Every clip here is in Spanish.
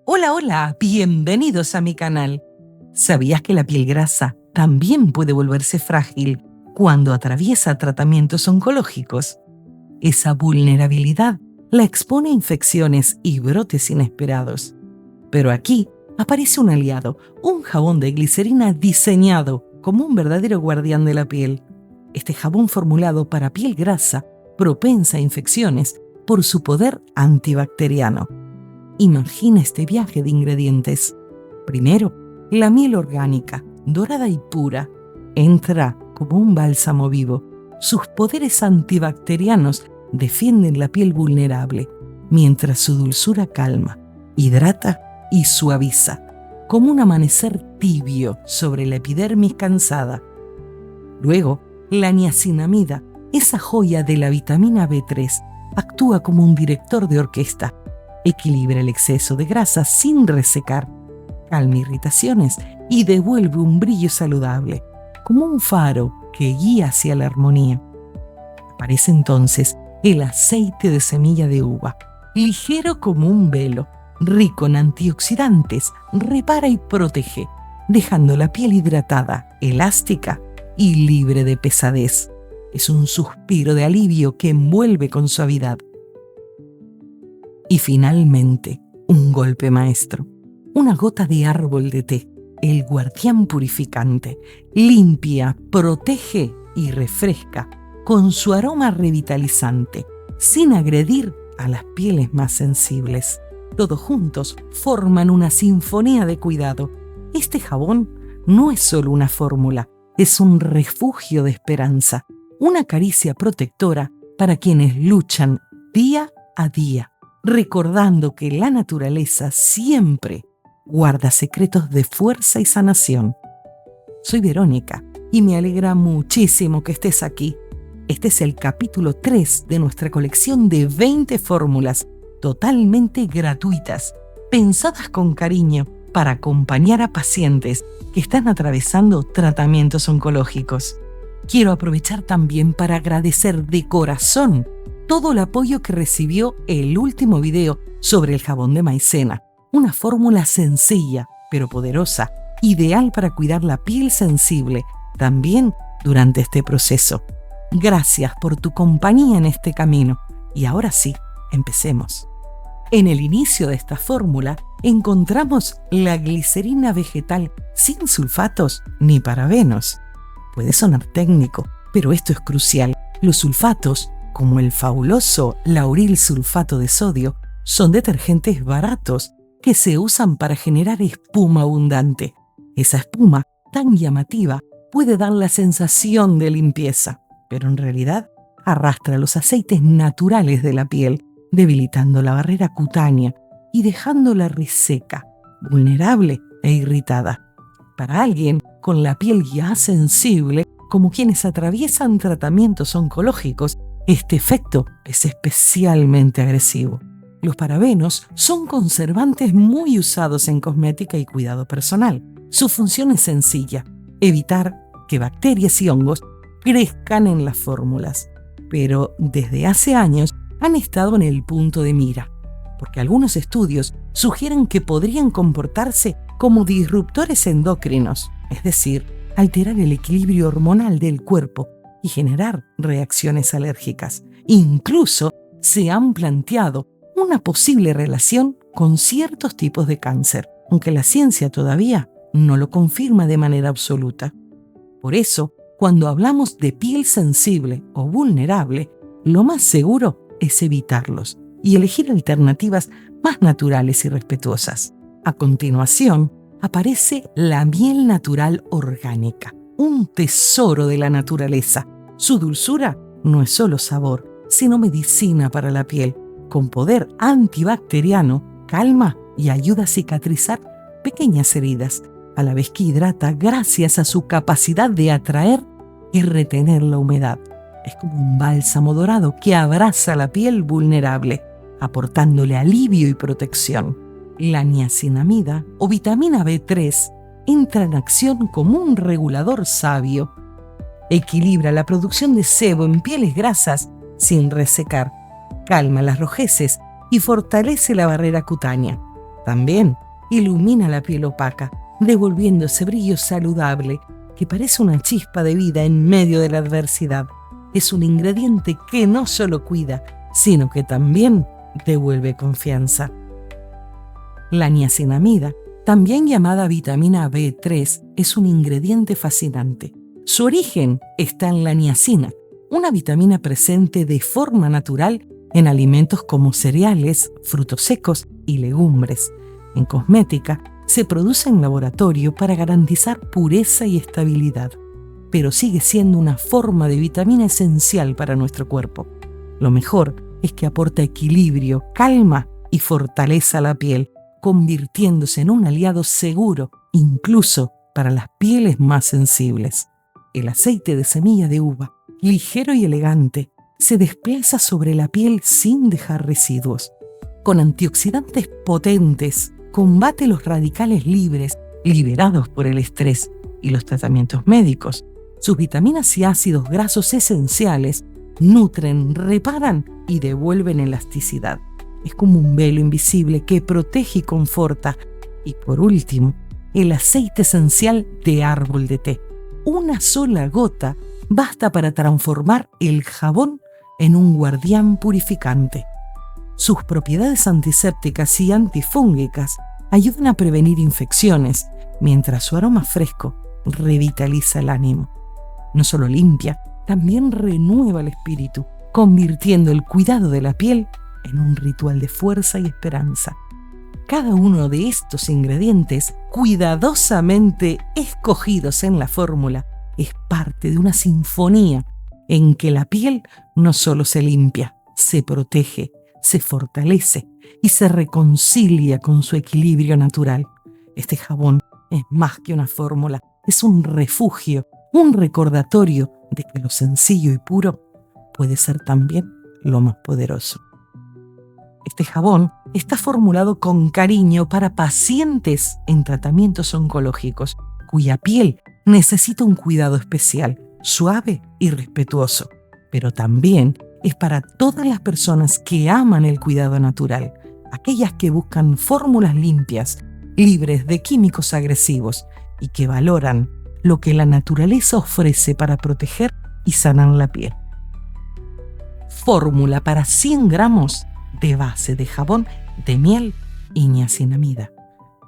Hola, hola, bienvenidos a mi canal. ¿Sabías que la piel grasa también puede volverse frágil cuando atraviesa tratamientos oncológicos? Esa vulnerabilidad la expone a infecciones y brotes inesperados. Pero aquí aparece un aliado, un jabón de glicerina diseñado como un verdadero guardián de la piel. Este jabón formulado para piel grasa, propensa a infecciones por su poder antibacteriano. Imagina este viaje de ingredientes. Primero, la miel orgánica, dorada y pura, entra como un bálsamo vivo. Sus poderes antibacterianos defienden la piel vulnerable, mientras su dulzura calma, hidrata y suaviza, como un amanecer tibio sobre la epidermis cansada. Luego, la niacinamida, esa joya de la vitamina B3, actúa como un director de orquesta. Equilibra el exceso de grasa sin resecar, calma irritaciones y devuelve un brillo saludable, como un faro que guía hacia la armonía. Aparece entonces el aceite de semilla de uva, ligero como un velo, rico en antioxidantes, repara y protege, dejando la piel hidratada, elástica y libre de pesadez. Es un suspiro de alivio que envuelve con suavidad. Y finalmente, un golpe maestro, una gota de árbol de té, el guardián purificante, limpia, protege y refresca con su aroma revitalizante, sin agredir a las pieles más sensibles. Todos juntos forman una sinfonía de cuidado. Este jabón no es solo una fórmula, es un refugio de esperanza, una caricia protectora para quienes luchan día a día, recordando que la naturaleza siempre guarda secretos de fuerza y sanación. Soy Verónica y me alegra muchísimo que estés aquí. Este es el capítulo 3 de nuestra colección de 20 fórmulas totalmente gratuitas, pensadas con cariño para acompañar a pacientes que están atravesando tratamientos oncológicos. Quiero aprovechar también para agradecer de corazón todo el apoyo que recibió el último video sobre el jabón de maicena, una fórmula sencilla pero poderosa, ideal para cuidar la piel sensible también durante este proceso. Gracias por tu compañía en este camino. Y ahora sí, empecemos. En el inicio de esta fórmula encontramos la glicerina vegetal sin sulfatos ni parabenos. Puede sonar técnico, pero esto es crucial. Los sulfatos, como el fabuloso lauril sulfato de sodio, son detergentes baratos que se usan para generar espuma abundante. Esa espuma, tan llamativa, puede dar la sensación de limpieza, pero en realidad arrastra los aceites naturales de la piel, debilitando la barrera cutánea y dejándola reseca, vulnerable e irritada. Para alguien con la piel ya sensible, como quienes atraviesan tratamientos oncológicos, este efecto es especialmente agresivo. Los parabenos son conservantes muy usados en cosmética y cuidado personal. Su función es sencilla: evitar que bacterias y hongos crezcan en las fórmulas. Pero desde hace años han estado en el punto de mira, porque algunos estudios sugieren que podrían comportarse como disruptores endocrinos, es decir, alterar el equilibrio hormonal del cuerpo y generar reacciones alérgicas. Incluso se han planteado una posible relación con ciertos tipos de cáncer, aunque la ciencia todavía no lo confirma de manera absoluta. Por eso, cuando hablamos de piel sensible o vulnerable, lo más seguro es evitarlos y elegir alternativas más naturales y respetuosas. A continuación, aparece la miel natural orgánica, un tesoro de la naturaleza. Su dulzura no es solo sabor, sino medicina para la piel, con poder antibacteriano, calma y ayuda a cicatrizar pequeñas heridas, a la vez que hidrata gracias a su capacidad de atraer y retener la humedad. Es como un bálsamo dorado que abraza la piel vulnerable, aportándole alivio y protección. La niacinamida o vitamina B3 entra en acción como un regulador sabio. Equilibra la producción de sebo en pieles grasas sin resecar, calma las rojeces y fortalece la barrera cutánea. También ilumina la piel opaca, devolviendo ese brillo saludable que parece una chispa de vida en medio de la adversidad. Es un ingrediente que no solo cuida, sino que también devuelve confianza. La niacinamida, también llamada vitamina B3, es un ingrediente fascinante. Su origen está en la niacina, una vitamina presente de forma natural en alimentos como cereales, frutos secos y legumbres. En cosmética, se produce en laboratorio para garantizar pureza y estabilidad, pero sigue siendo una forma de vitamina esencial para nuestro cuerpo. Lo mejor es que aporta equilibrio, calma y fortaleza a la piel, convirtiéndose en un aliado seguro, incluso para las pieles más sensibles. El aceite de semilla de uva, ligero y elegante, se desplaza sobre la piel sin dejar residuos. Con antioxidantes potentes, combate los radicales libres liberados por el estrés y los tratamientos médicos. Sus vitaminas y ácidos grasos esenciales nutren, reparan y devuelven elasticidad. Es como un velo invisible que protege y conforta. Y por último, el aceite esencial de árbol de té. Una sola gota basta para transformar el jabón en un guardián purificante. Sus propiedades antisépticas y antifúngicas ayudan a prevenir infecciones, mientras su aroma fresco revitaliza el ánimo. No solo limpia, también renueva el espíritu, convirtiendo el cuidado de la piel en un ritual de fuerza y esperanza. Cada uno de estos ingredientes, cuidadosamente escogidos en la fórmula, es parte de una sinfonía en que la piel no solo se limpia, se protege, se fortalece y se reconcilia con su equilibrio natural. Este jabón es más que una fórmula, es un refugio, un recordatorio de que lo sencillo y puro puede ser también lo más poderoso. Este jabón está formulado con cariño para pacientes en tratamientos oncológicos, cuya piel necesita un cuidado especial, suave y respetuoso, pero también es para todas las personas que aman el cuidado natural, aquellas que buscan fórmulas limpias, libres de químicos agresivos y que valoran lo que la naturaleza ofrece para proteger y sanar la piel. Fórmula para 100 gramos de base de jabón de miel y niacinamida.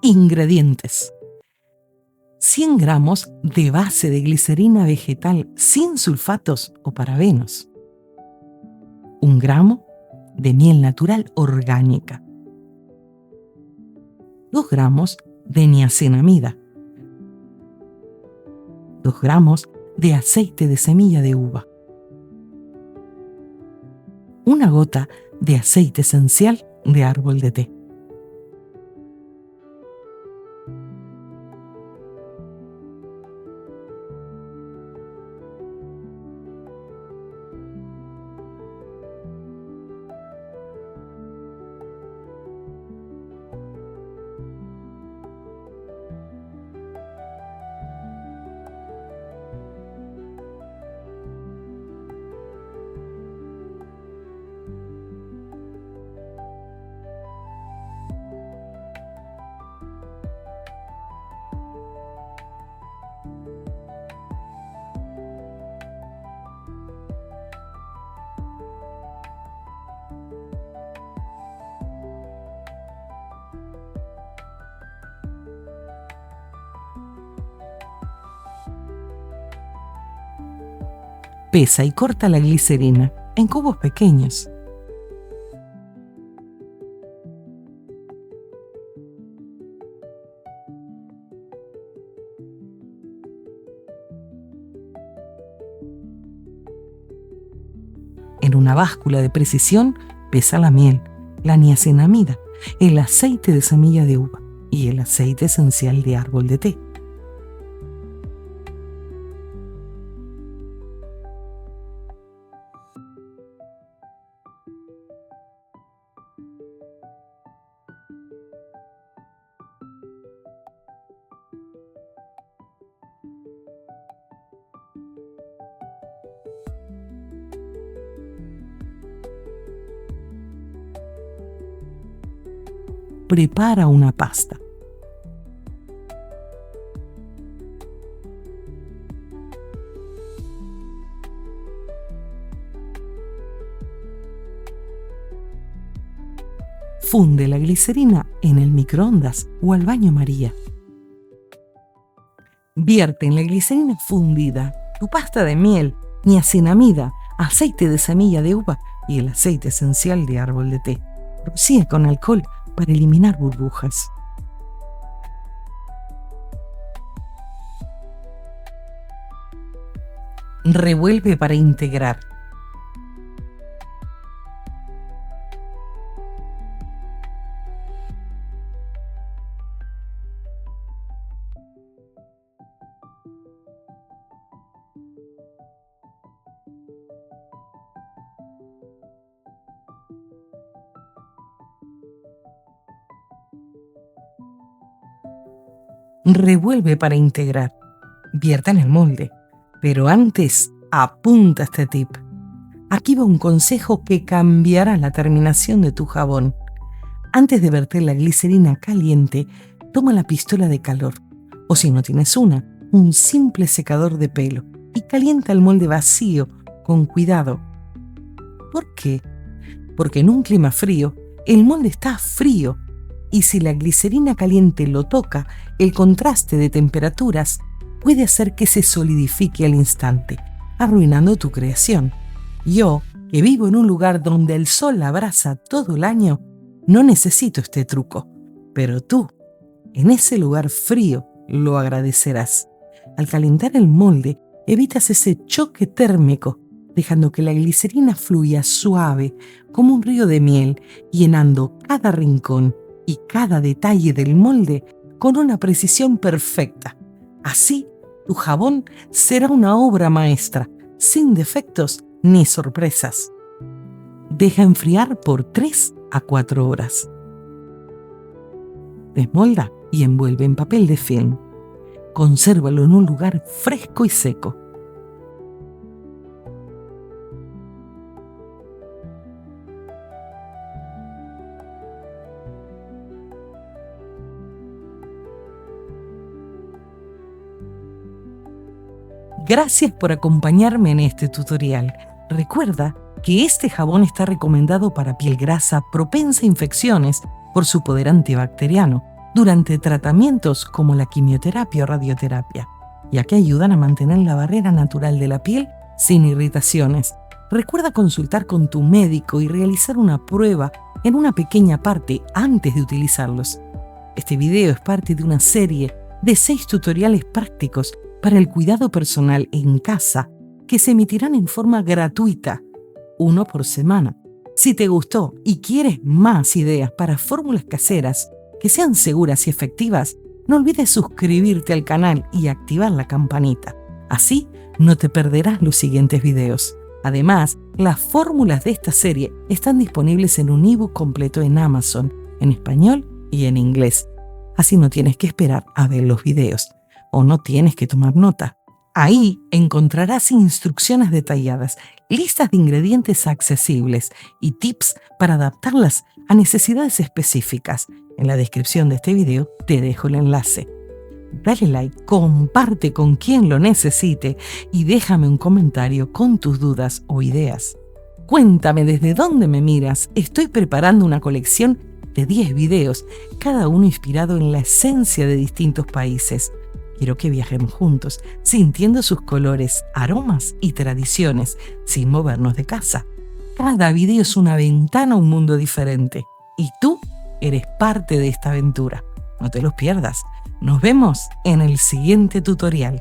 Ingredientes: 100 gramos de base de glicerina vegetal sin sulfatos o parabenos. 1 gramo de miel natural orgánica. 2 gramos de niacinamida. 2 gramos de aceite de semilla de uva. 1 gota de aceite esencial de árbol de té. Pesa y corta la glicerina en cubos pequeños. En una báscula de precisión pesa la miel, la niacinamida, el aceite de semilla de uva y el aceite esencial de árbol de té. prepara una pasta. Funde la glicerina en el microondas o al baño María. Vierte en la glicerina fundida tu pasta de miel, niacinamida, aceite de semilla de uva y el aceite esencial de árbol de té. Rocía con alcohol para eliminar burbujas. Revuelve para integrar. Revuelve para integrar. Vierta en el molde. Pero antes, apunta este tip. Aquí va un consejo que cambiará la terminación de tu jabón. Antes de verter la glicerina caliente, toma la pistola de calor, o si no tienes una, un simple secador de pelo, y calienta el molde vacío con cuidado. ¿Por qué? Porque en un clima frío, el molde está frío, y si la glicerina caliente lo toca, el contraste de temperaturas puede hacer que se solidifique al instante, arruinando tu creación. Yo, que vivo en un lugar donde el sol abraza todo el año, no necesito este truco, pero tú, en ese lugar frío, lo agradecerás. Al calentar el molde, evitas ese choque térmico, dejando que la glicerina fluya suave como un río de miel, llenando cada rincón y cada detalle del molde con una precisión perfecta. Así, tu jabón será una obra maestra, sin defectos ni sorpresas. Deja enfriar por 3 a 4 horas. Desmolda y envuelve en papel de film. Consérvalo en un lugar fresco y seco. Gracias por acompañarme en este tutorial. Recuerda que este jabón está recomendado para piel grasa propensa a infecciones por su poder antibacteriano durante tratamientos como la quimioterapia o radioterapia, ya que ayudan a mantener la barrera natural de la piel sin irritaciones. Recuerda consultar con tu médico y realizar una prueba en una pequeña parte antes de utilizarlos. Este video es parte de una serie de 6 tutoriales prácticos para el cuidado personal en casa que se emitirán en forma gratuita, 1 por semana. Si te gustó y quieres más ideas para fórmulas caseras que sean seguras y efectivas, no olvides suscribirte al canal y activar la campanita. Así no te perderás los siguientes videos. Además, las fórmulas de esta serie están disponibles en un ebook completo en Amazon, en español y en inglés. Así no tienes que esperar a ver los videos. O no tienes que tomar nota. Ahí encontrarás instrucciones detalladas, listas de ingredientes accesibles y tips para adaptarlas a necesidades específicas. En la descripción de este video te dejo el enlace. Dale like, comparte con quien lo necesite y déjame un comentario con tus dudas o ideas. Cuéntame desde dónde me miras. Estoy preparando una colección de 10 videos, cada uno inspirado en la esencia de distintos países. Quiero que viajemos juntos, sintiendo sus colores, aromas y tradiciones, sin movernos de casa. Cada video es una ventana a un mundo diferente. Y tú eres parte de esta aventura. No te los pierdas. Nos vemos en el siguiente tutorial.